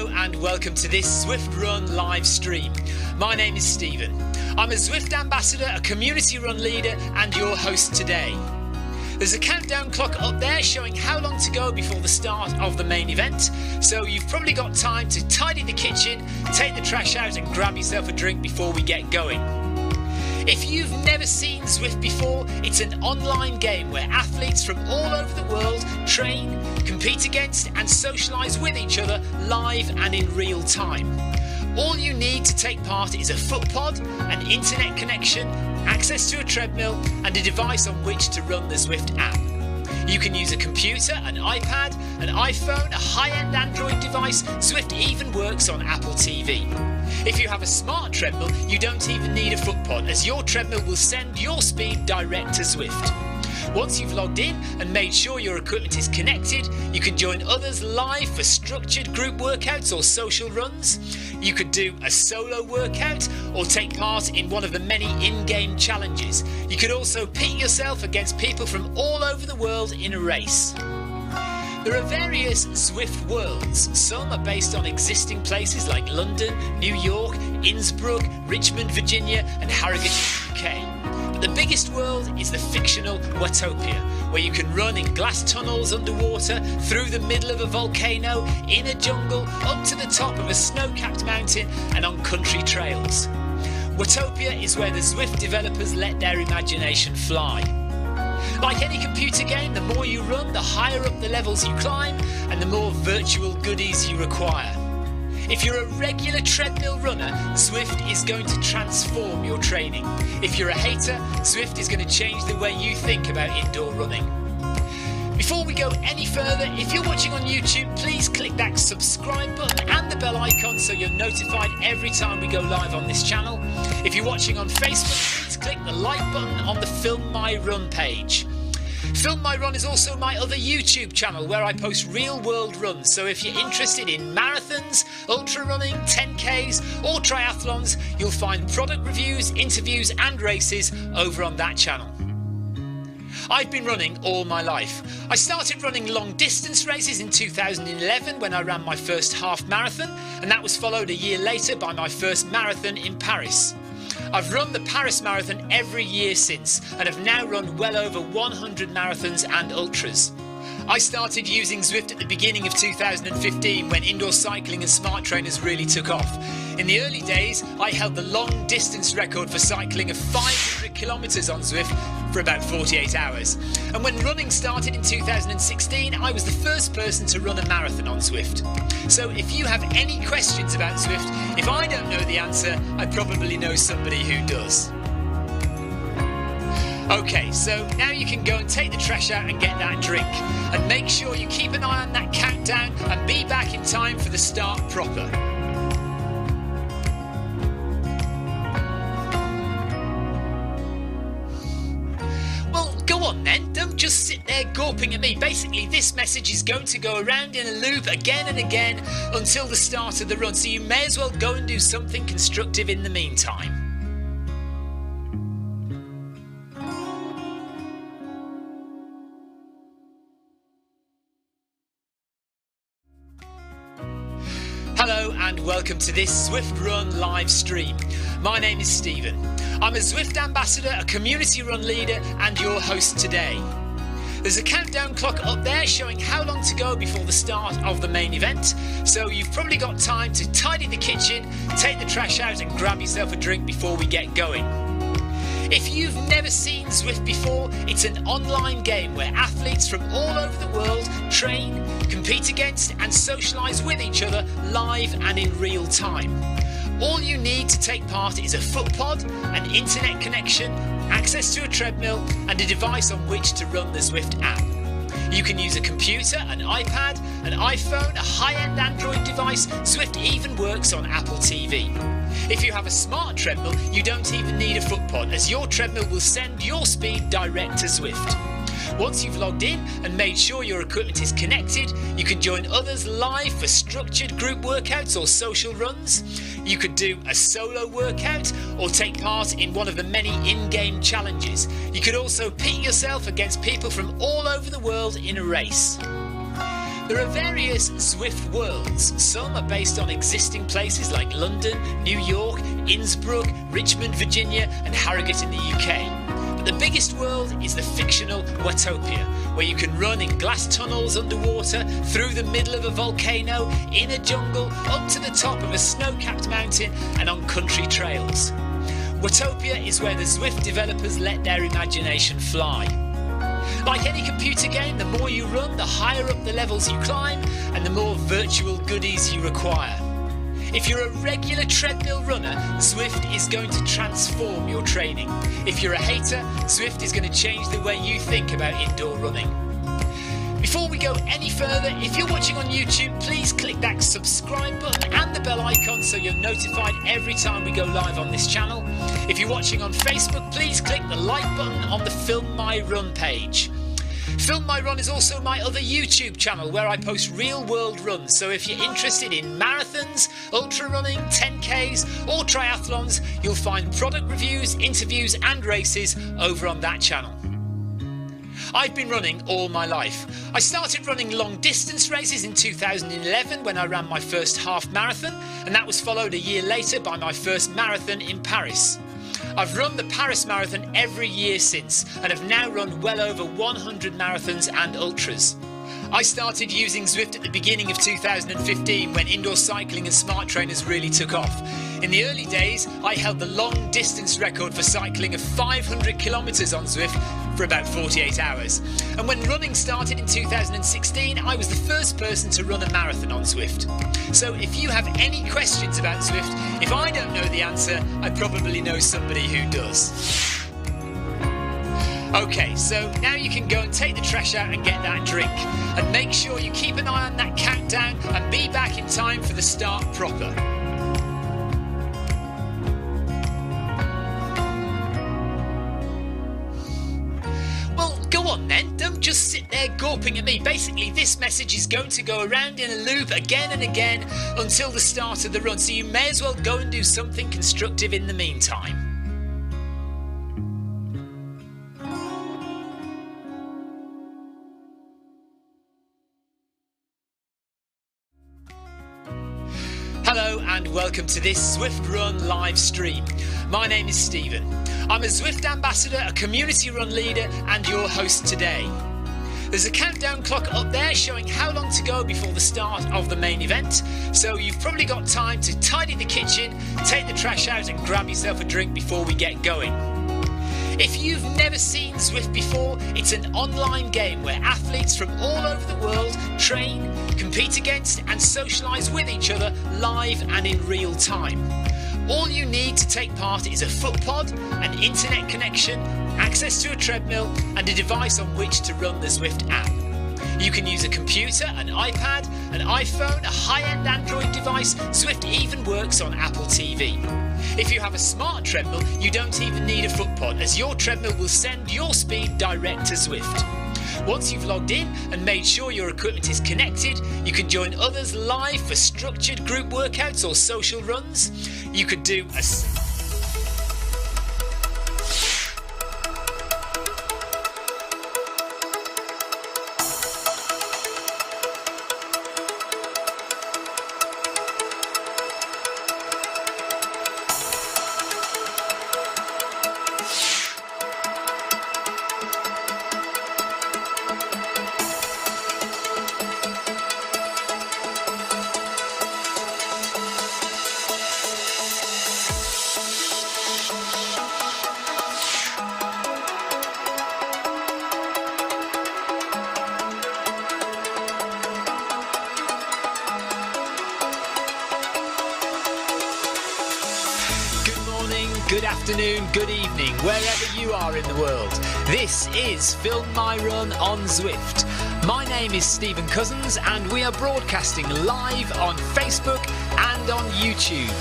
Hello and welcome to this Zwift Run live stream. My name is Stephen. I'm a Zwift ambassador, a community run leader and your host today. There's a countdown clock up there showing how long to go before the start of the main event, so you've probably got time to tidy the kitchen, take the trash out and grab yourself a drink before we get going. If you've never seen Zwift before, it's an online game where athletes from all over the world train, compete against and socialise with each other live and in real time. All you need to take part is a foot pod, an internet connection, access to a treadmill and a device on which to run the Zwift app. You can use a computer, an iPad, an iPhone, a high-end Android device. Zwift even works on Apple TV. If you have a smart treadmill, you don't even need a foot pod, as your treadmill will send your speed direct to Zwift. Once you've logged in and made sure your equipment is connected, you can join others live for structured group workouts or social runs. You could do a solo workout or take part in one of the many in-game challenges. You could also pit yourself against people from all over the world in a race. There are various Zwift worlds. Some are based on existing places like London, New York, Innsbruck, Richmond, Virginia and Harrogate, UK. But the biggest world is the fictional Watopia, where you can run in glass tunnels underwater, through the middle of a volcano, in a jungle, up to the top of a snow-capped mountain and on country trails. Watopia is where the Zwift developers let their imagination fly. Like any computer game, the more you run, the higher up the levels you climb and the more virtual goodies you require. If you're a regular treadmill runner, Zwift is going to transform your training. If you're a hater, Zwift is going to change the way you think about indoor running. Before we go any further, if you're watching on YouTube, please click that subscribe button and the bell icon so you're notified every time we go live on this channel. If you're watching on Facebook, please click the like button on the Film My Run page. Film My Run is also my other YouTube channel where I post real world runs, so if you're interested in marathons, ultra running, 10Ks or triathlons, you'll find product reviews, interviews and races over on that channel. I've been running all my life. I started running long distance races in 2011 when I ran my first half marathon, and that was followed a year later by my first marathon in Paris. I've run the Paris Marathon every year since and have now run well over 100 marathons and ultras. I started using Zwift at the beginning of 2015 when indoor cycling and smart trainers really took off. In the early days, I held the long distance record for cycling of 500 kilometres on Zwift for about 48 hours. And when running started in 2016, I was the first person to run a marathon on Zwift. So if you have any questions about Zwift, if I don't know the answer, I probably know somebody who does. Okay, so now you can go and take the trash out and get that drink. And make sure you keep an eye on that countdown and be back in time for the start proper. Well, go on then, don't just sit there gawping at me. Basically, this message is going to go around in a loop again and again until the start of the run, so you may as well go and do something constructive in the meantime. Hello and welcome to this Zwift Run live stream. My name is Stephen. I'm a Zwift ambassador, a community run leader and your host today. There's a countdown clock up there showing how long to go before the start of the main event, so you've probably got time to tidy the kitchen, take the trash out and grab yourself a drink before we get going. If you've never seen Zwift before, it's an online game where athletes from all over the world train, compete against and socialise with each other live and in real time. All you need to take part is a foot pod, an internet connection, access to a treadmill and a device on which to run the Zwift app. You can use a computer, an iPad, an iPhone, a high-end Android device. Zwift even works on Apple TV. If you have a smart treadmill, you don't even need a foot pod, as your treadmill will send your speed direct to Zwift. Once you've logged in and made sure your equipment is connected, you can join others live for structured group workouts or social runs. You could do a solo workout or take part in one of the many in-game challenges. You could also pit yourself against people from all over the world in a race. There are various Zwift worlds. Some are based on existing places like London, New York, Innsbruck, Richmond, Virginia and Harrogate in the UK. But the biggest world is the fictional Watopia, where you can run in glass tunnels underwater, through the middle of a volcano, in a jungle, up to the top of a snow-capped mountain and on country trails. Watopia is where the Zwift developers let their imagination fly. Like any computer game, the more you run, the higher up the levels you climb and the more virtual goodies you require. If you're a regular treadmill runner, Zwift is going to transform your training. If you're a hater, Zwift is going to change the way you think about indoor running. Before we go any further, if you're watching on YouTube, please click that subscribe button and the bell icon so you're notified every time we go live on this channel. If you're watching on Facebook, please click the like button on the Film My Run page. Film My Run is also my other YouTube channel where I post real world runs, so if you're interested in marathons, ultra running, 10Ks or triathlons, you'll find product reviews, interviews and races over on that channel. I've been running all my life. I started running long distance races in 2011 when I ran my first half marathon, and that was followed a year later by my first marathon in Paris. I've run the Paris Marathon every year since and have now run well over 100 marathons and ultras. I started using Zwift at the beginning of 2015 when indoor cycling and smart trainers really took off. In the early days, I held the long distance record for cycling of 500 kilometres on Zwift for about 48 hours. And when running started in 2016, I was the first person to run a marathon on Zwift. So if you have any questions about Zwift, if I don't know the answer, I probably know somebody who does. Okay, so now you can go and take the trash out and get that drink. And make sure you keep an eye on that countdown and be back in time for the start proper. Well, go on then, don't just sit there gawping at me. Basically, this message is going to go around in a loop again and again until the start of the run, so you may as well go and do something constructive in the meantime. Hello and welcome to this Zwift Run live stream. My name is Stephen. I'm a Zwift ambassador, a community run leader and your host today. There's a countdown clock up there showing how long to go before the start of the main event, so you've probably got time to tidy the kitchen, take the trash out and grab yourself a drink before we get going. If you've never seen Zwift before, it's an online game where athletes from all over the world train, compete against and socialise with each other live and in real time. All you need to take part is a foot pod, an internet connection, access to a treadmill and a device on which to run the Zwift app. You can use a computer, an iPad, an iPhone, a high-end Android device. Zwift even works on Apple TV. If you have a smart treadmill, you don't even need a foot pod, as your treadmill will send your speed direct to Zwift. Once you've logged in and made sure your equipment is connected, you can join others live for structured group workouts or social runs. You could do a good afternoon, good evening, wherever you are in the world. This is Film My Run on Zwift. My name is Stephen Cousins and we are broadcasting live on Facebook and on YouTube.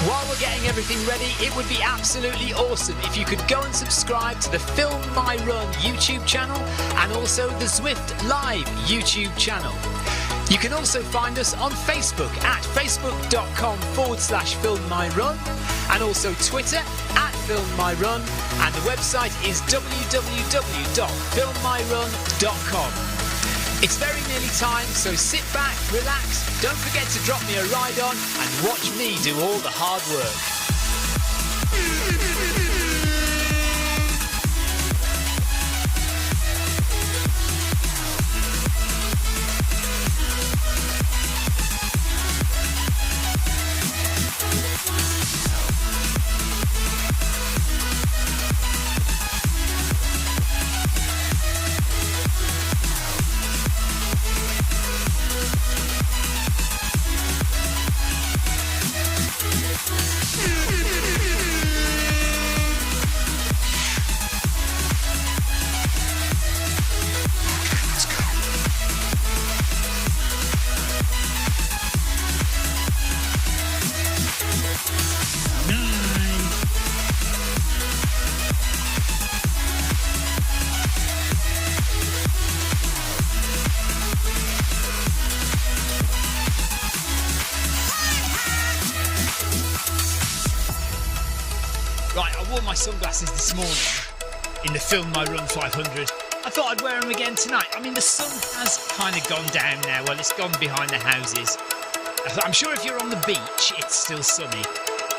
While we're getting everything ready, it would be absolutely awesome if you could go and subscribe to the Film My Run YouTube channel and also the Zwift Live YouTube channel. You can also find us on Facebook at facebook.com/filmmyrun and also Twitter at filmmyrun, and the website is www.filmmyrun.com. It's very nearly time, so sit back, relax, don't forget to drop me a ride on and watch me do all the hard work. My sunglasses this morning in the Film My Run 500. I thought I'd wear them again tonight. I mean, the sun has kind of gone down now. Well, it's gone behind the houses. I'm sure if you're on the beach, it's still sunny.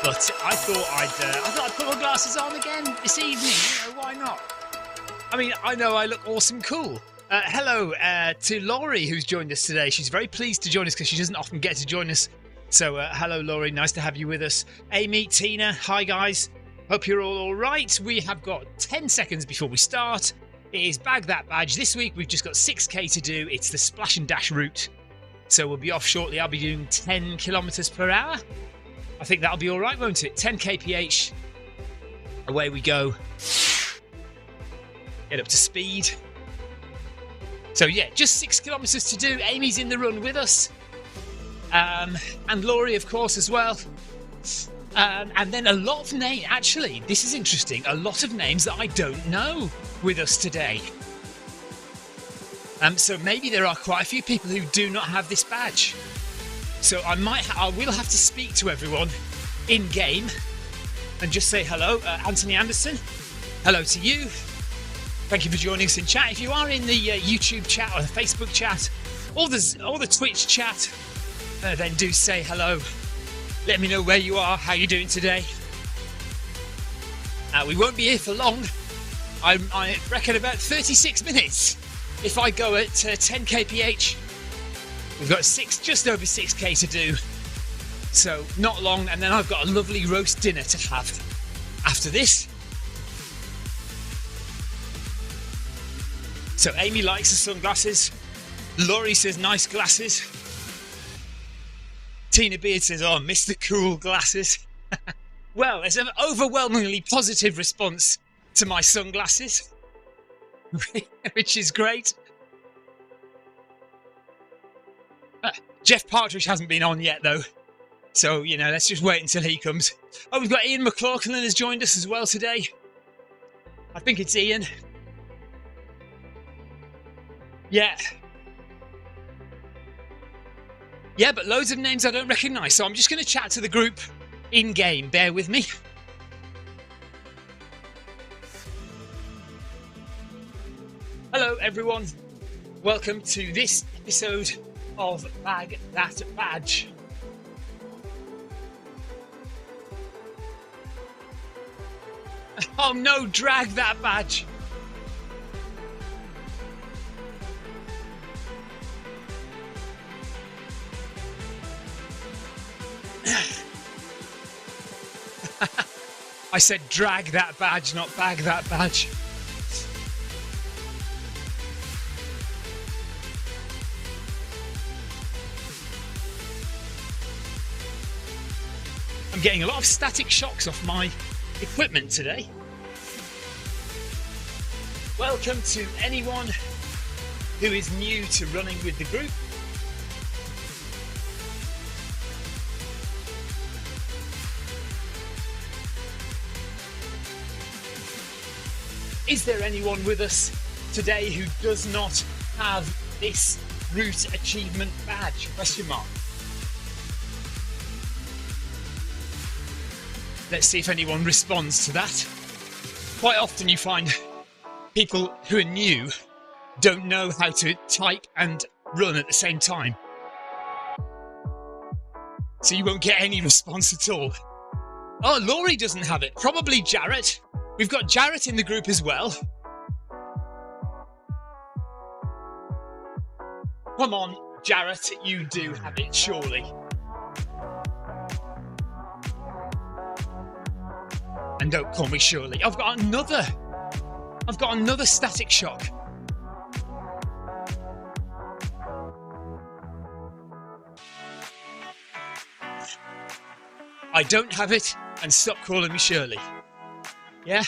But I thought I'd put my glasses on again this evening. You know, why not? I mean, I know I look awesome cool. Hello to Laurie, who's joined us today. She's very pleased to join us because she doesn't often get to join us. So, hello, Laurie. Nice to have you with us. Amy, Tina, hi, guys. Hope you're all right. We have got 10 seconds before we start. It is Bag That Badge. This week we've just got 6k to do. It's the Splash and Dash route. So we'll be off shortly. I'll be doing 10 kilometers per hour. I think that'll be all right, won't it? 10 kph. Away we go. Get up to speed. So yeah, just 6 kilometers to do. Amy's in the run with us. And Laurie, of course, as well. And then a lot of names, actually, this is interesting, a lot of names that I don't know with us today. So maybe there are quite a few people who do not have this badge. So I will have to speak to everyone in game and just say hello. Anthony Anderson, hello to you. Thank you for joining us in chat. If you are in the YouTube chat or the Facebook chat or the Twitch chat, then do say hello. Let me know where you are, how you're doing today. We won't be here for long. I reckon about 36 minutes if I go at 10 kph. We've got just over 6k to do. So not long, and then I've got a lovely roast dinner to have after this. So Amy likes the sunglasses. Laurie says nice glasses. Tina Beard says, oh, Mr. Cool glasses. Well, there's an overwhelmingly positive response to my sunglasses, which is great. Jeff Partridge hasn't been on yet, though. So, you know, let's just wait until he comes. Oh, we've got Ian McLaughlin has joined us as well today. I think it's Ian. Yeah. Yeah, but loads of names I don't recognise, so I'm just going to chat to the group in-game. Bear with me. Hello, everyone. Welcome to this episode of Bag That Badge. Oh no, drag that badge. I said drag that badge, not bag that badge. I'm getting a lot of static shocks off my equipment today. Welcome to anyone who is new to running with the group. Is there anyone with us today who does not have this Route Achievement Badge? Question mark. Let's see if anyone responds to that. Quite often you find people who are new don't know how to type and run at the same time. So you won't get any response at all. Oh, Laurie doesn't have it. Probably Jarrett. We've got Jarrett in the group as well. Come on, Jarrett, you do have it, surely. And don't call me Shirley. I've got another static shock. I don't have it, and stop calling me Shirley. Yeah?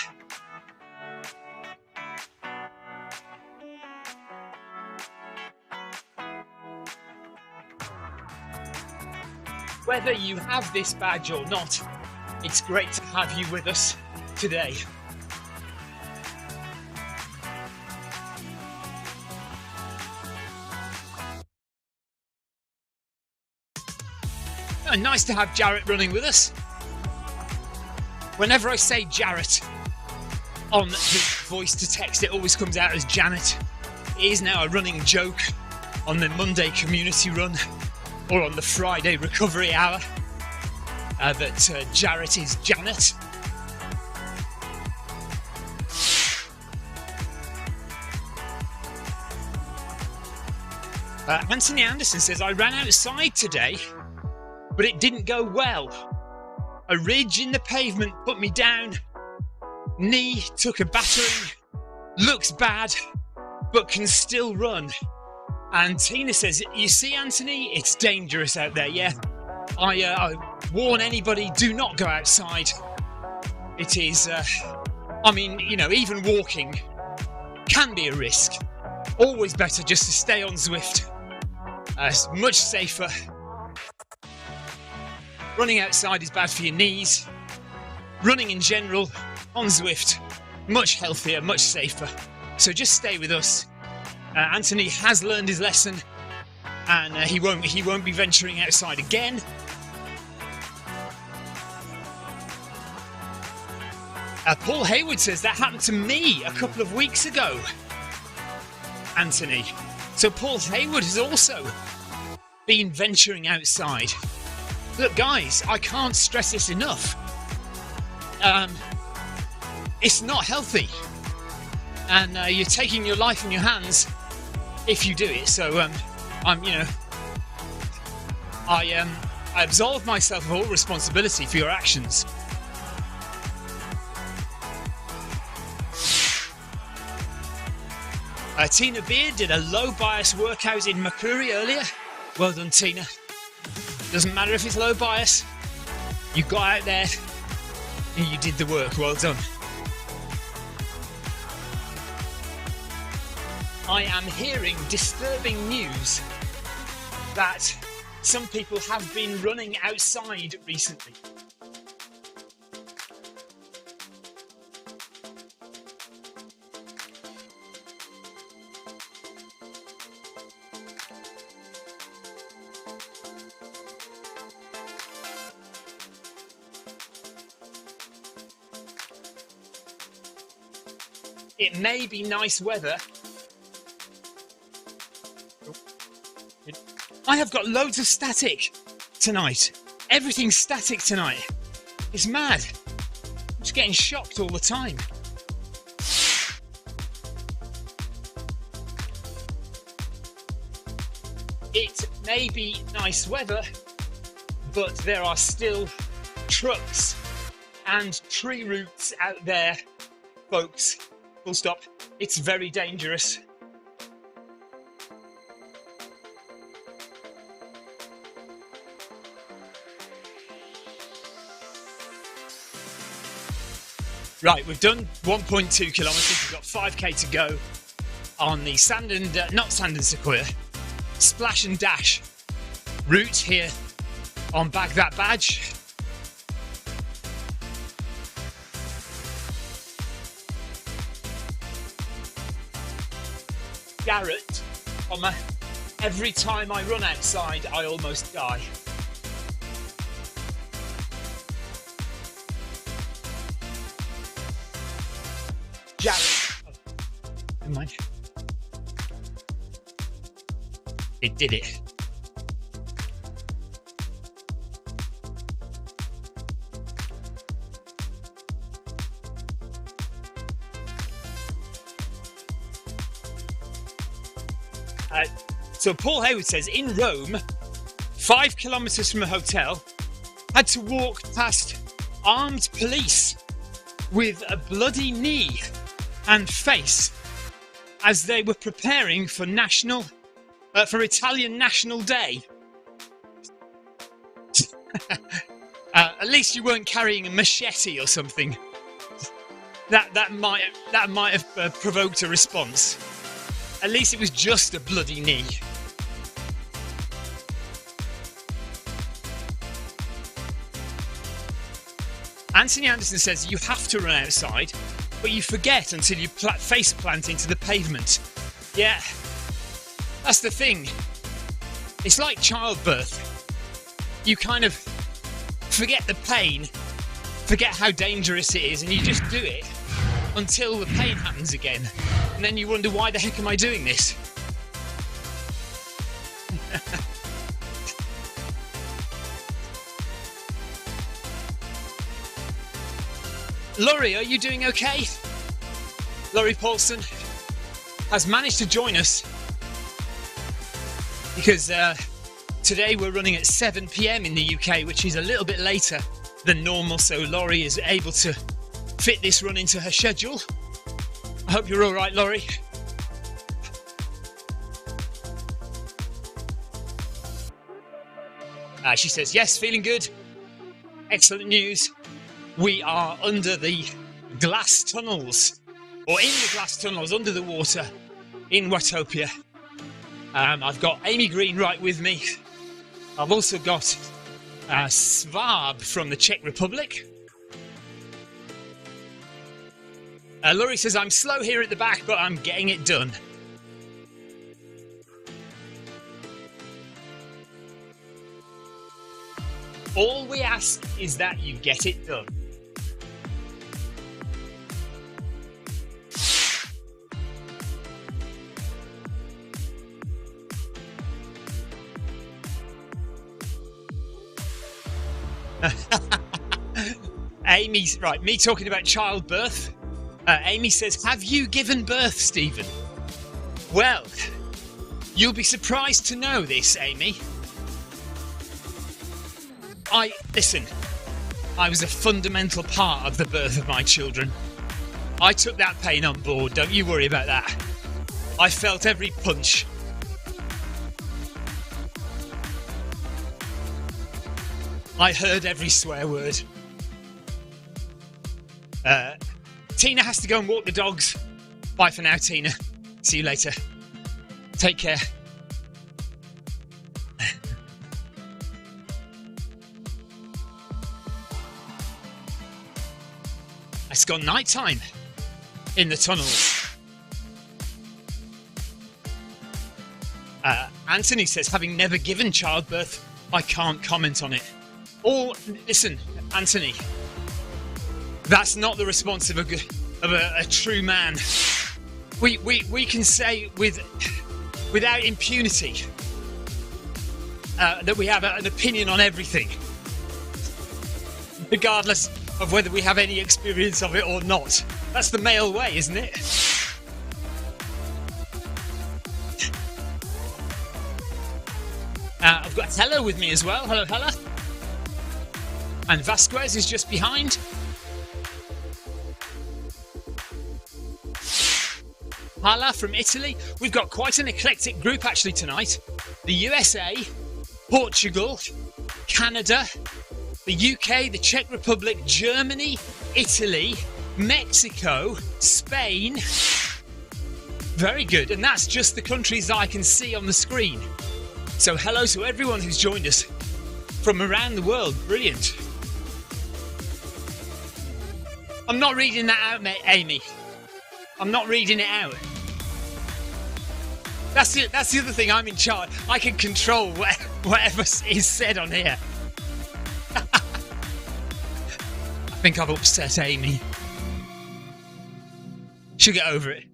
Whether you have this badge or not, it's great to have you with us today. Oh, nice to have Jarrett running with us. Whenever I say Jarrett on the voice to text, it always comes out as Janet. It is now a running joke on the Monday community run or on the Friday recovery hour that Jarrett is Janet. Anthony Anderson says, I ran outside today, but it didn't go well. A ridge in the pavement put me down. Knee took a battering. Looks bad, but can still run. And Tina says, you see, Anthony, it's dangerous out there, yeah? I warn anybody, do not go outside. It is, I mean, you know, even walking can be a risk. Always better just to stay on Zwift. It's much safer. Running outside is bad for your knees. Running in general on Zwift, much healthier, much safer. So just stay with us. Anthony has learned his lesson, and he won't be venturing outside again. Paul Hayward says that happened to me a couple of weeks ago, Anthony. So Paul Hayward has also been venturing outside. Look, guys, I can't stress this enough. It's not healthy, and you're taking your life in your hands if you do it. So I absolve myself of all responsibility for your actions. Tina Beard did a low bias workout in Makuri earlier. Well done, Tina. Doesn't matter if it's low bias. You got out there and you did the work. Well done. I am hearing disturbing news that some people have been running outside recently. It may be nice weather. I have got loads of static tonight. Everything's static tonight. It's mad. I'm just getting shocked all the time. It may be nice weather, but there are still trucks and tree roots out there, folks. Full stop. It's very dangerous. Right, we've done 1.2 kilometres. We've got 5k to go on the sand and not sand and sequoia, splash and dash route here on Bag That Badge. Garrett, every time I run outside, I almost die. Jarrett, oh, never mind. It did it. So Paul Hayward says, in Rome, 5 kilometres from a hotel, had to walk past armed police with a bloody knee and face as they were preparing for Italian National Day. At least you weren't carrying a machete or something. That might have provoked a response. At least it was just a bloody knee. Anthony Anderson says you have to run outside, but you forget until you face plant into the pavement. Yeah, that's the thing. It's like childbirth. You kind of forget the pain, forget how dangerous it is, and you just do it until the pain happens again. And then you wonder, why the heck am I doing this? Laurie, are you doing okay? Laurie Paulson has managed to join us because today we're running at 7 PM in the UK, which is a little bit later than normal, so Laurie is able to fit this run into her schedule. I hope you're all right, Laurie. She says, yes, feeling good. Excellent news. We are under the glass tunnels, or in the glass tunnels under the water in Watopia. I've got Amy Green right with me. I've also got Svab from the Czech Republic. Laurie says, I'm slow here at the back, but I'm getting it done. All we ask is that you get it done. Amy's right, me talking about childbirth. Amy says, have you given birth, Stephen? Well, you'll be surprised to know this, Amy. I was a fundamental part of the birth of my children. I took that pain on board, don't you worry about that. I felt every punch. I heard every swear word. Tina has to go and walk the dogs. Bye for now, Tina. See you later. Take care. It's gone night time in the tunnels. Anthony says, having never given childbirth, I can't comment on it. Or, listen, Anthony, that's not the response of a true man. We can say without impunity that we have an opinion on everything, regardless of whether we have any experience of it or not. That's the male way, isn't it? I've got Hella with me as well. Hello, Hella. And Vasquez is just behind. Hala from Italy. We've got quite an eclectic group actually tonight. The USA, Portugal, Canada, the UK, the Czech Republic, Germany, Italy, Mexico, Spain. Very good. And that's just the countries that I can see on the screen. So hello to everyone who's joined us from around the world. Brilliant. I'm not reading that out, mate, Amy. I'm not reading it out. That's the other thing. I'm in charge. I can control whatever is said on here. I think I've upset Amy. She'll get over it.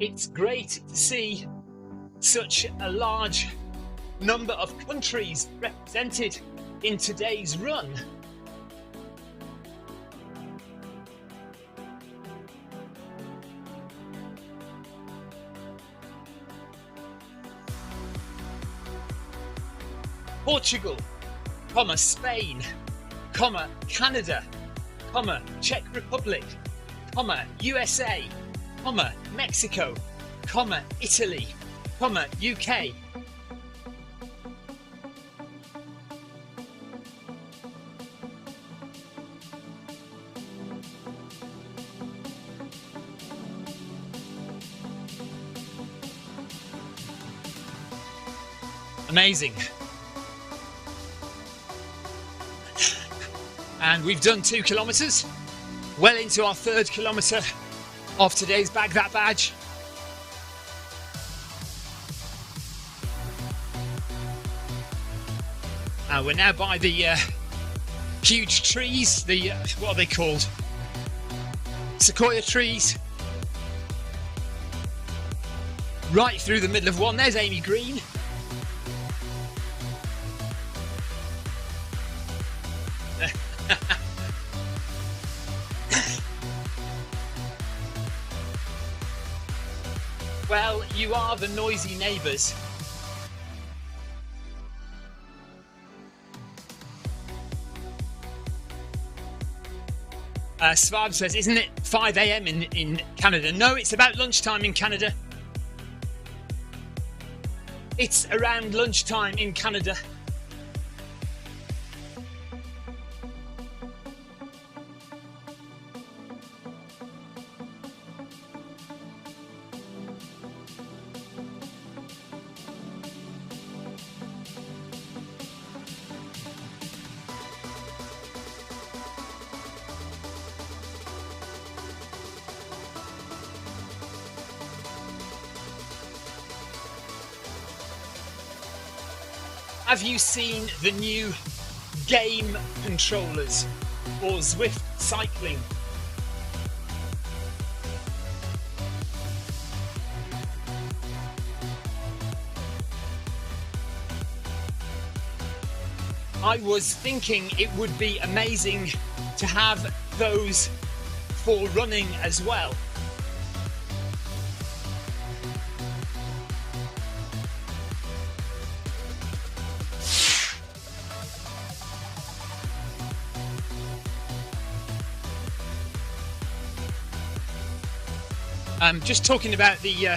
It's great to see such a large number of countries represented in today's run. Portugal, Spain, Canada, Czech Republic, USA, Mexico, Italy, UK. Amazing. And we've done 2 kilometres, well into our 3rd kilometre of today's Bag That Badge. We're now by the huge trees, what are they called? Sequoia trees. Right through the middle of one. There's Amy Green. Well, you are the noisy neighbours. Svab says, isn't it 5 AM in Canada? No, it's about lunchtime in Canada. It's around lunchtime in Canada. Have you seen the new game controllers for Zwift cycling? I was thinking it would be amazing to have those for running as well. Just talking about the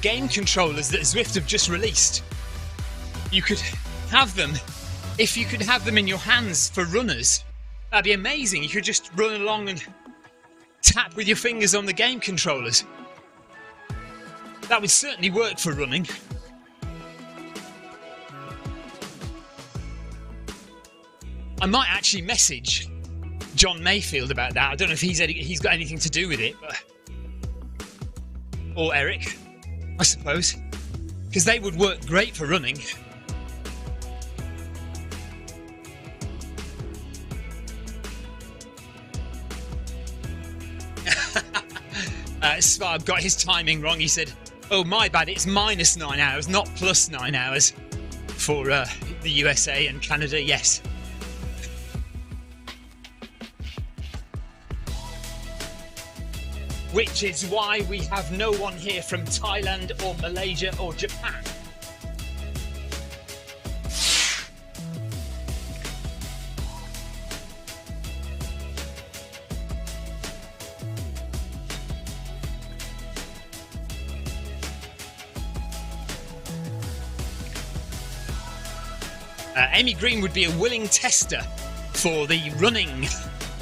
game controllers that Zwift have just released. You could have them, if you could have them in your hands for runners, that'd be amazing. You could just run along and tap with your fingers on the game controllers. That would certainly work for running. I might actually message John Mayfield about that. I don't know if he's got anything to do with it, but... or Eric, I suppose, because they would work great for running. Svab got his timing wrong. He said, oh my bad, it's minus 9 hours, not plus 9 hours for the USA and Canada, yes. Which is why we have no one here from Thailand or Malaysia or Japan. Amy Green would be a willing tester for the running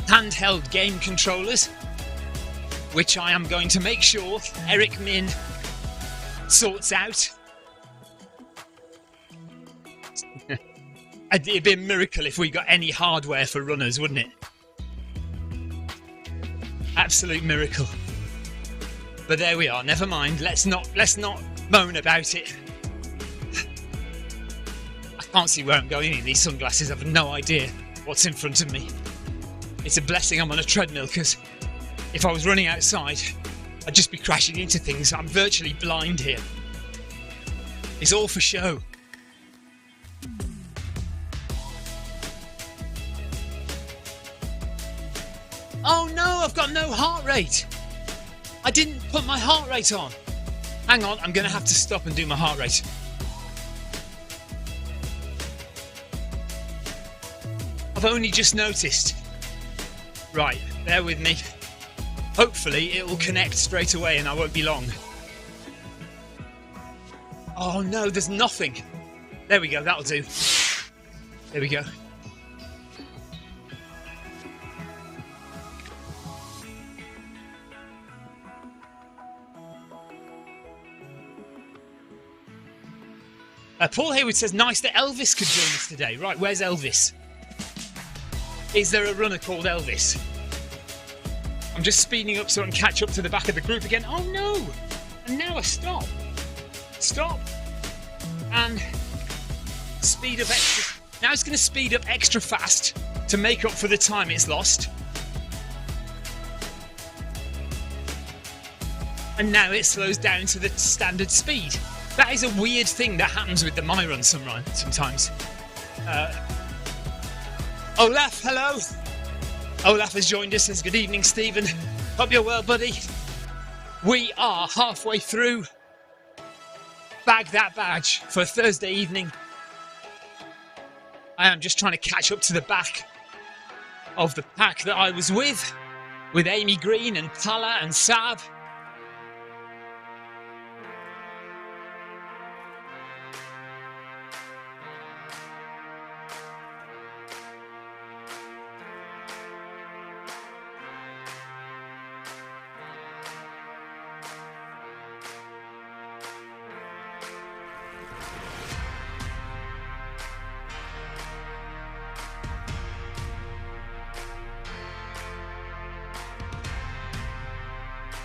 handheld game controllers, which I am going to make sure Eric Min sorts out. It'd be a miracle if we got any hardware for runners, wouldn't it? Absolute miracle. But there we are, never mind. Let's not moan about it. I can't see where I'm going in these sunglasses. I've no idea what's in front of me. It's a blessing I'm on a treadmill, because if I was running outside, I'd just be crashing into things. I'm virtually blind here. It's all for show. Oh no, I've got no heart rate. I didn't put my heart rate on. Hang on, I'm going to have to stop and do my heart rate. I've only just noticed. Right, bear with me. Hopefully it will connect straight away and I won't be long. Oh no, there's nothing. There we go, that'll do. There we go. Paul Hayward says, nice that Elvis could join us today. Right, where's Elvis? Is there a runner called Elvis? I'm just speeding up so I can catch up to the back of the group again. Oh no! And now I stop. Stop. And speed up extra. Now it's going to speed up extra fast to make up for the time it's lost. And now it slows down to the standard speed. That is a weird thing that happens with the MyRun sometimes. Olaf, hello. Olaf has joined us. Says, good evening, Stephen. Hope you're well, buddy. We are halfway through Bag That Badge for Thursday evening. I am just trying to catch up to the back of the pack that I was with Amy Green and Tala and Sab.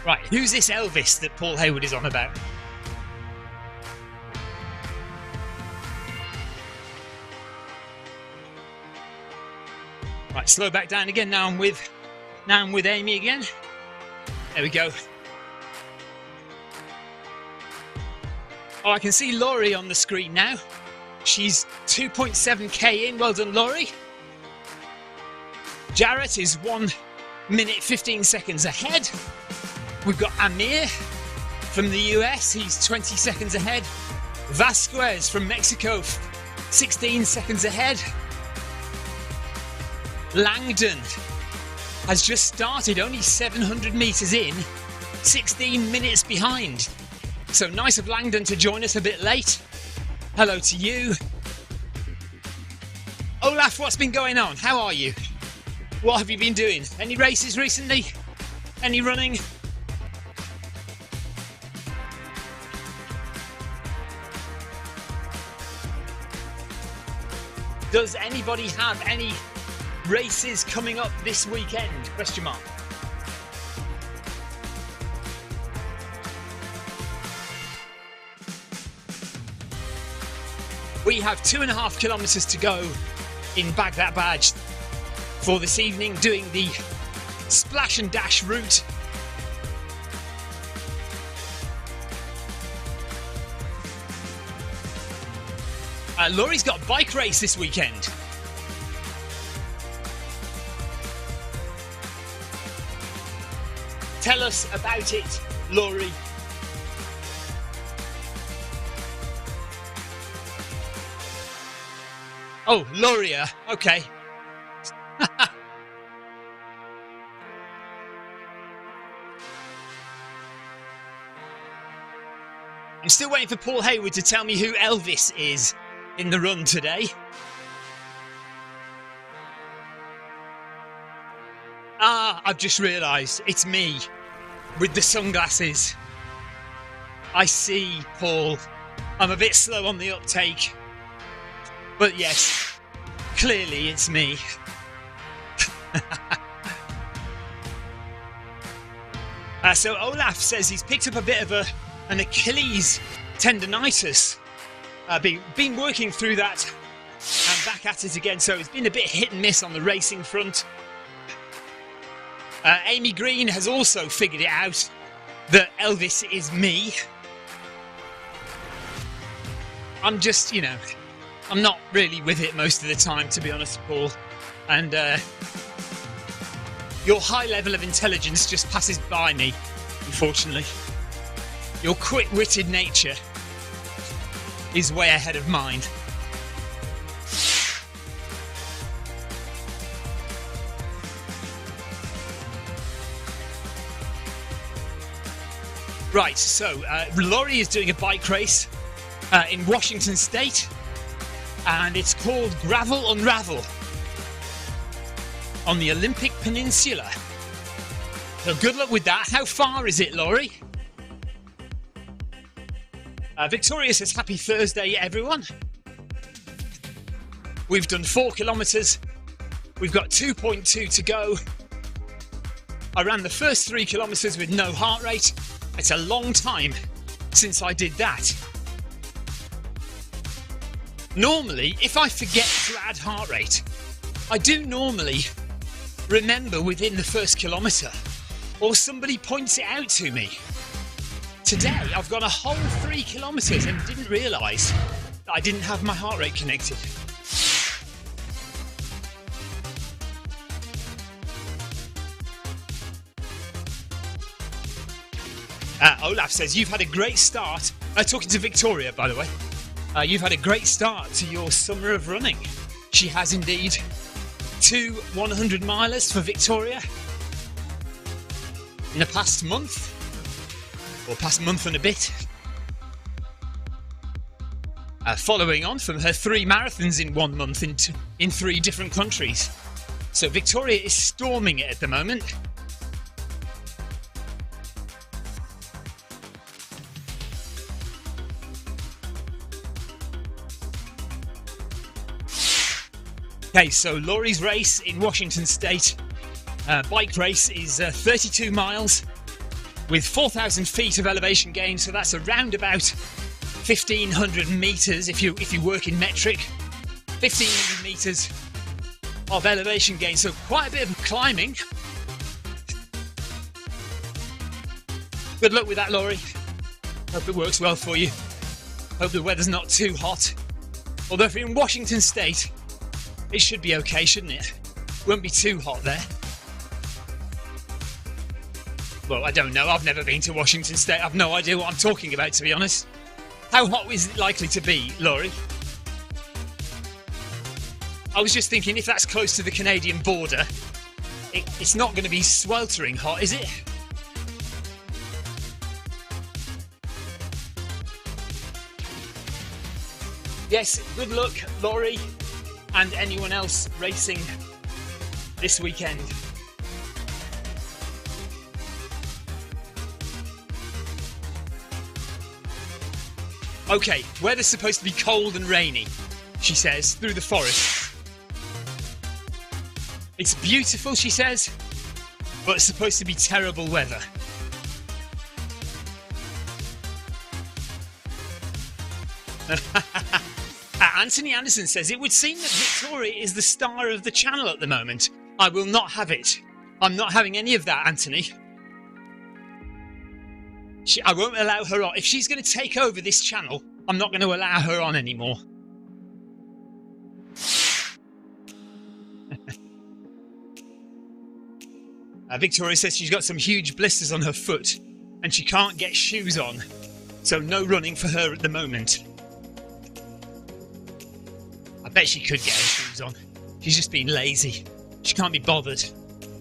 Right, who's this Elvis that Paul Hayward is on about? Right, slow back down again. Now I'm with Amy again. There we go. Oh, I can see Laurie on the screen now. She's 2.7k in. Well done, Laurie. Jarrett is 1 minute 15 seconds ahead. We've got Amir from the US, he's 20 seconds ahead. Vasquez from Mexico, 16 seconds ahead. Langdon has just started, only 700 metres in, 16 minutes behind. So nice of Langdon to join us a bit late. Hello to you. Olaf, what's been going on? How are you? What have you been doing? Any races recently? Any running? Does anybody have any races coming up this weekend? Question mark. We have 2.5 kilometres to go in Bag That Badge for this evening, doing the Splash and Dash route. Laurie's got a bike race this weekend. Tell us about it, Laurie. Oh, Lauria. Okay. I'm still waiting for Paul Hayward to tell me who Elvis is in the run today. I've just realised it's me with the sunglasses. I see, Paul. I'm a bit slow on the uptake. But yes, clearly it's me. So Olaf says he's picked up a bit of an Achilles tendonitis. Been working through that and back at it again, so it's been a bit hit and miss on the racing front. Amy Green has also figured it out that Elvis is me. I'm just, you know, I'm not really with it most of the time, to be honest, Paul. And your high level of intelligence just passes by me, unfortunately. Your quick-witted nature is way ahead of mine. Right, so Laurie is doing a bike race in Washington State, and it's called Gravel Unravel on the Olympic Peninsula. So good luck with that. How far is it, Laurie? Victoria says, happy Thursday, everyone. We've done 4 kilometres. We've got 2.2 to go. I ran the first 3 kilometres with no heart rate. It's a long time since I did that. Normally, if I forget to add heart rate, I do normally remember within the first kilometre, or somebody points it out to me. Today, I've gone a whole 3 kilometres and didn't realise that I didn't have my heart rate connected. Olaf says, you've had a great start. Talking to Victoria, by the way. You've had a great start to your summer of running. She has indeed. 2 100-milers for Victoria in the past month, or past month and a bit. Following on from her 3 marathons in 1 month in 3 different countries. So Victoria is storming it at the moment. Okay, so Laurie's race in Washington State, bike race, is 32 miles with 4,000 feet of elevation gain. So that's around about 1,500 meters if you work in metric. 1,500 meters of elevation gain, so quite a bit of climbing. Good luck with that, Laurie. Hope it works well for you. Hope the weather's not too hot. Although if you're in Washington State, it should be okay, shouldn't it? Won't be too hot there. Well, I don't know. I've never been to Washington State. I've no idea what I'm talking about, to be honest. How hot is it likely to be, Laurie? I was just thinking, if that's close to the Canadian border, it's not going to be sweltering hot, is it? Yes, good luck, Laurie, and anyone else racing this weekend. Okay, weather's supposed to be cold and rainy, she says, through the forest. It's beautiful, she says, but it's supposed to be terrible weather. Anthony Anderson says, it would seem that Victoria is the star of the channel at the moment. I will not have it. I'm not having any of that, Anthony. I won't allow her on. If she's going to take over this channel, I'm not going to allow her on anymore. Victoria says she's got some huge blisters on her foot and she can't get shoes on. So no running for her at the moment. I bet she could get her shoes on. She's just being lazy. She can't be bothered.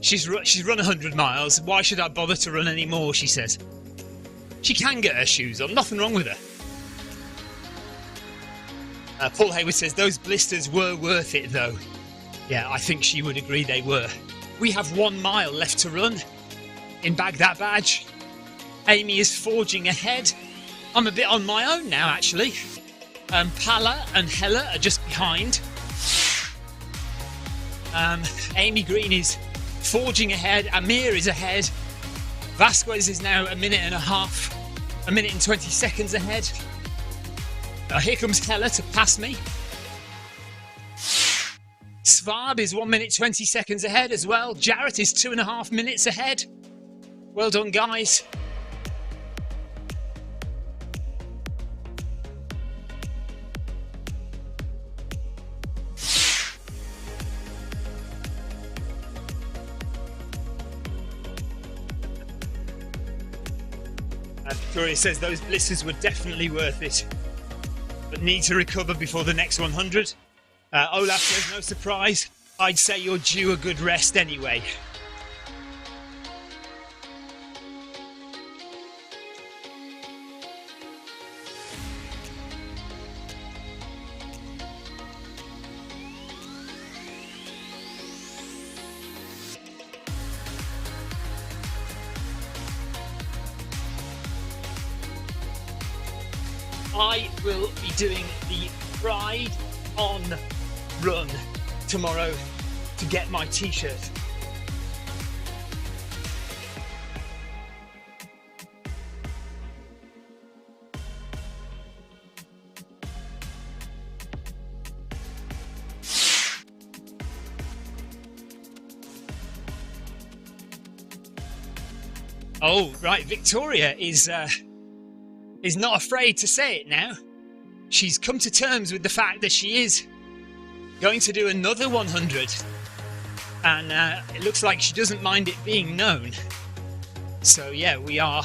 She's run 100 miles. Why should I bother to run any more, she says. She can get her shoes on. Nothing wrong with her. Paul Hayward says, those blisters were worth it, though. Yeah, I think she would agree they were. We have 1 mile left to run in Bag That Badge. Amy is forging ahead. I'm a bit on my own now, actually. Pala and Hella are just behind. Amy Green is forging ahead. Amir is ahead. Vasquez is now a minute and 20 seconds ahead. Here comes Hella to pass me. Svab is 1 minute 20 seconds ahead as well. Jarrett is 2.5 minutes ahead. Well done, guys. Victoria says those blisters were definitely worth it, but need to recover before the next 100. Olaf says, no surprise, I'd say you're due a good rest anyway. I will be doing the Ride On run tomorrow to get my t-shirt. Oh, right, Victoria is not afraid to say it now. She's come to terms with the fact that she is going to do another 100, and it looks like she doesn't mind it being known. So yeah, we are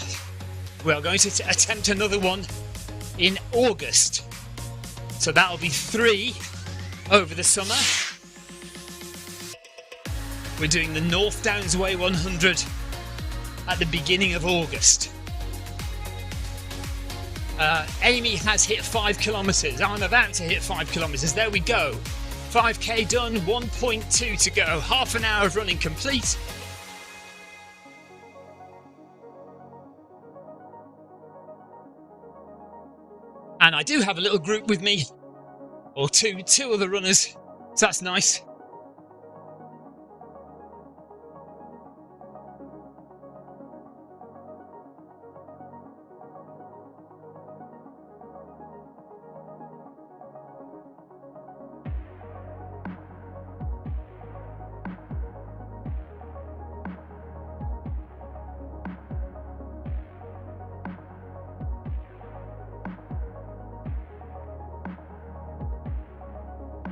going to attempt another one in August. So that'll be 3 over the summer. We're doing the North Downs Way 100 at the beginning of August. Amy has hit 5 kilometres. I'm about to hit 5 kilometres. There we go. 5k done, 1.2 to go. Half an hour of running complete. And I do have a little group with me, or two other runners, so that's nice.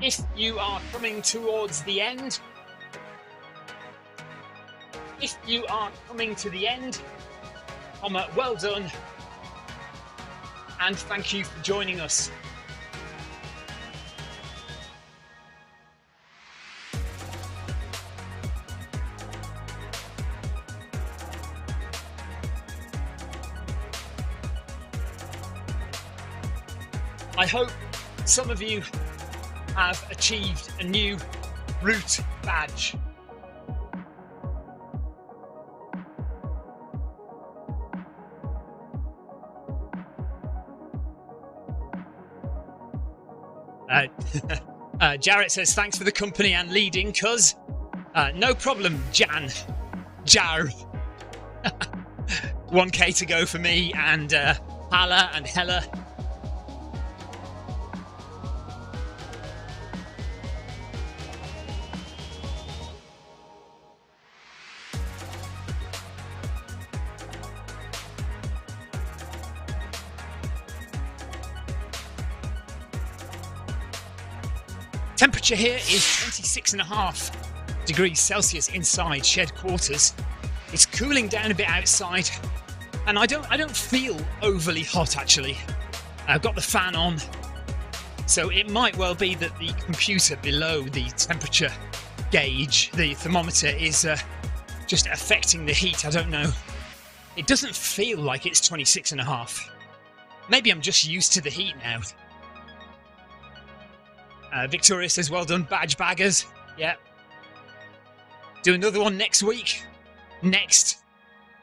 If you are coming towards the end, well done, and thank you for joining us. I hope some of you have achieved a new route badge. Jarrett says thanks for the company and leading, cuz no problem, Jar. 1k to go for me and Hala and Hella. Temperature here is 26.5 degrees Celsius inside shed quarters. It's cooling down a bit outside, and I don't feel overly hot actually. I've got the fan on, so it might well be that the computer below the temperature gauge, the thermometer, is just affecting the heat. I don't know. It doesn't feel like it's 26.5. Maybe I'm just used to the heat now. Victoria says, well done, badge baggers. Yeah. Do another one next week. Next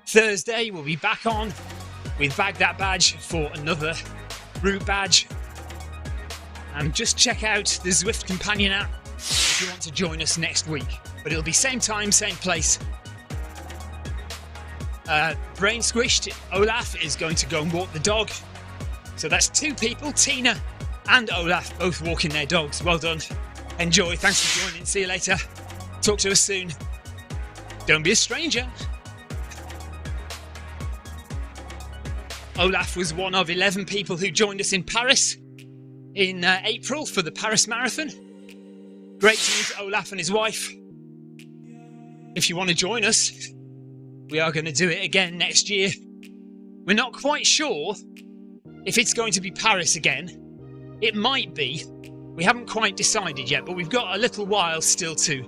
Thursday, we'll be back on with Bag That Badge for another route badge. And just check out the Zwift Companion app if you want to join us next week. But it'll be same time, same place. Brain squished, Olaf is going to go and walk the dog. So that's 2 people, Tina and Olaf, both walking their dogs. Well done. Enjoy. Thanks for joining. See you later. Talk to us soon. Don't be a stranger. Olaf was one of 11 people who joined us in Paris in April for the Paris Marathon. Great to meet Olaf and his wife. If you want to join us, we are going to do it again next year. We're not quite sure if it's going to be Paris again. It might be. We haven't quite decided yet, but we've got a little while still to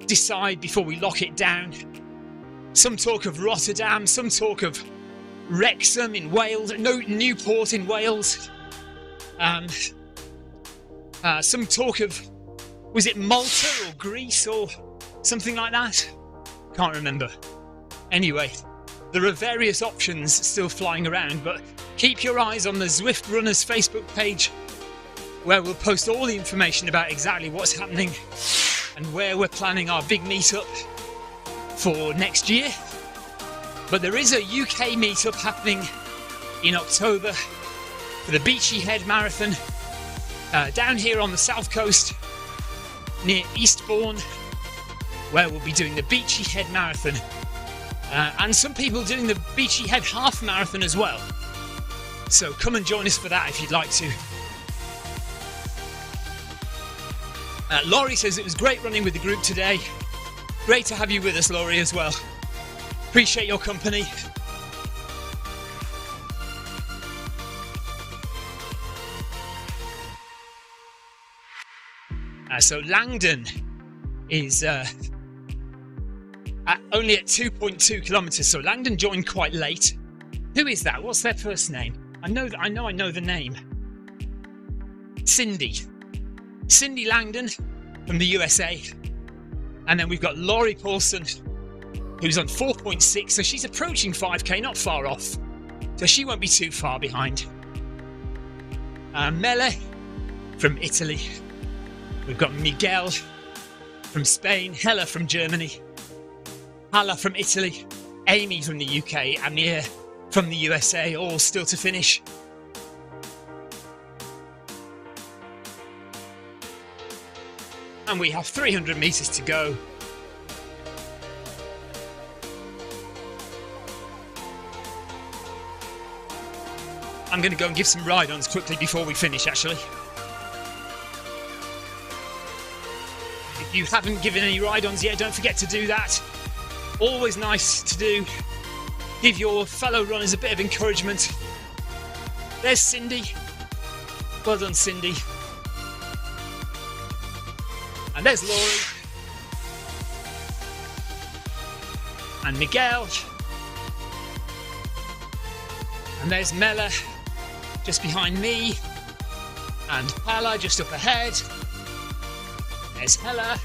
decide before we lock it down. Some talk of Rotterdam, some talk of Wrexham in Wales, no, Newport in Wales. Some talk of, was it Malta or Greece or something like that? Can't remember. Anyway, there are various options still flying around, but keep your eyes on the Zwift Runners Facebook page, where we'll post all the information about exactly what's happening and where we're planning our big meetup for next year. But there is a UK meetup happening in October for the Beachy Head Marathon down here on the south coast near Eastbourne, where we'll be doing the Beachy Head Marathon and some people doing the Beachy Head Half Marathon as well. So come and join us for that if you'd like to. Laurie says it was great running with the group today. Great to have you with us, Laurie, as well. Appreciate your company. So Langdon is only at 2.2 kilometres. So Langdon joined quite late. Who is that? What's their first name? I know the name. Cindy Langdon from the USA. And then we've got Laurie Paulson, who's on 4.6, so she's approaching 5k, not far off. So she won't be too far behind. Mele from Italy. We've got Miguel from Spain, Hella from Germany, Hala from Italy, Amy from the UK, Amir from the USA, all still to finish. And we have 300 metres to go. I'm going to go and give some ride-ons quickly before we finish, actually. If you haven't given any ride-ons yet, don't forget to do that. Always nice to do. Give your fellow runners a bit of encouragement. There's Cindy. Well done, Cindy. And there's Laurie. And Miguel. And there's Mela just behind me. And Hala just up ahead. There's Hella.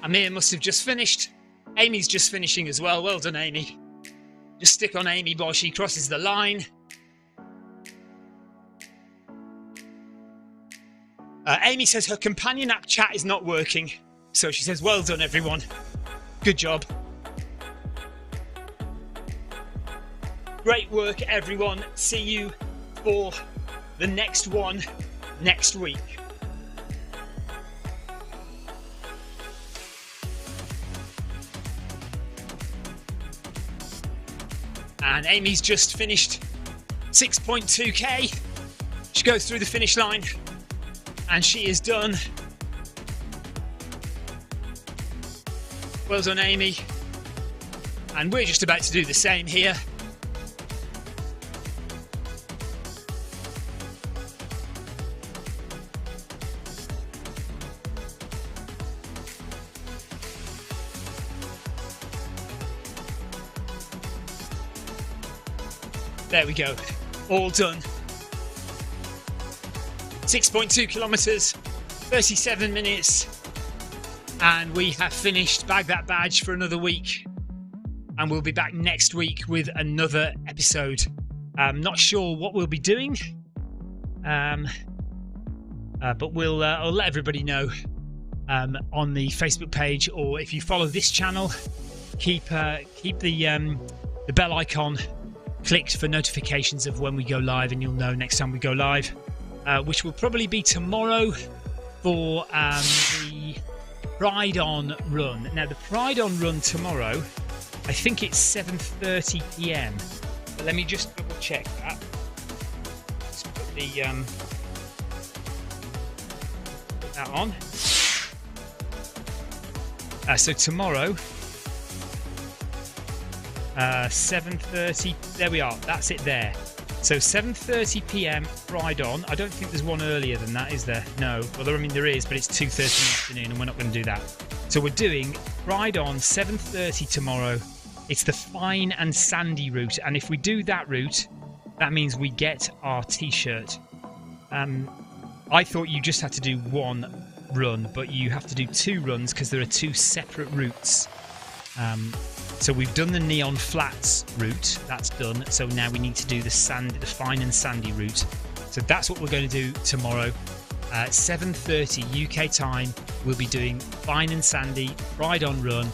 Amir must have just finished. Amy's just finishing as well. Well done, Amy. Just stick on Amy while she crosses the line. Amy says her companion app chat is not working. So she says, well done, everyone. Good job. Great work, everyone. See you for the next one next week. And Amy's just finished 6.2k. She goes through the finish line and she is done. Well done, Amy. And we're just about to do the same here. There we go, all done. 6.2 kilometres, 37 minutes, and we have finished Bag That Badge for another week. And we'll be back next week with another episode. I'm not sure what we'll be doing, but I'll let everybody know on the Facebook page, or if you follow this channel, keep the bell icon clicked for notifications of when we go live, and you'll know next time we go live, which will probably be tomorrow for the Pride On Run. Now the Pride On Run tomorrow, I think it's 7:30 p.m. But let me just double check that. Let's put that on. So tomorrow 7:30. There we are. That's it there. So 7:30 p.m. ride on. I don't think there's one earlier than that, is there? No. Well, I mean, there is, but it's 2:30 in the afternoon, and we're not going to do that. So we're doing ride on 7:30 tomorrow. It's the fine and sandy route, and if we do that route, that means we get our t-shirt. I thought you just had to do one run, but you have to do 2 runs because there are 2 separate routes. So we've done the Neon Flats route, that's done. So now we need to do the fine and sandy route. So that's what we're going to do tomorrow. 7:30 UK time, we'll be doing fine and sandy, ride on run.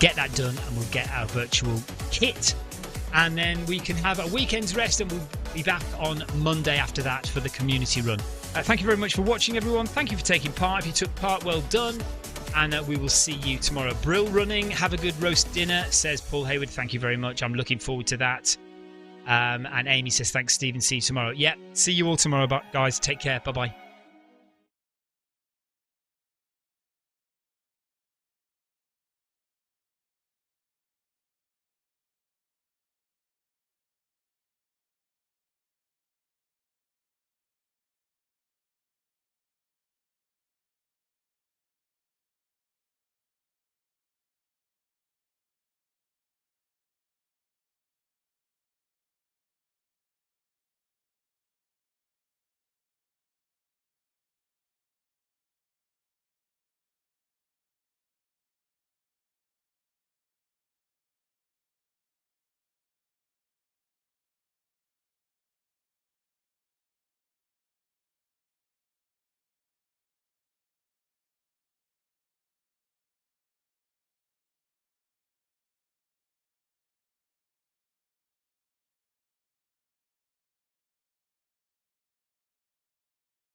Get that done and we'll get our virtual kit. And then we can have a weekend's rest and we'll be back on Monday after that for the community run. Thank you very much for watching, everyone. Thank you for taking part. If you took part, well done. And we will see you tomorrow. Brill running. Have a good roast dinner, says Paul Hayward. Thank you very much. I'm looking forward to that. And Amy says, thanks, Stephen. See you tomorrow. Yeah, see you all tomorrow, guys. Take care. Bye-bye.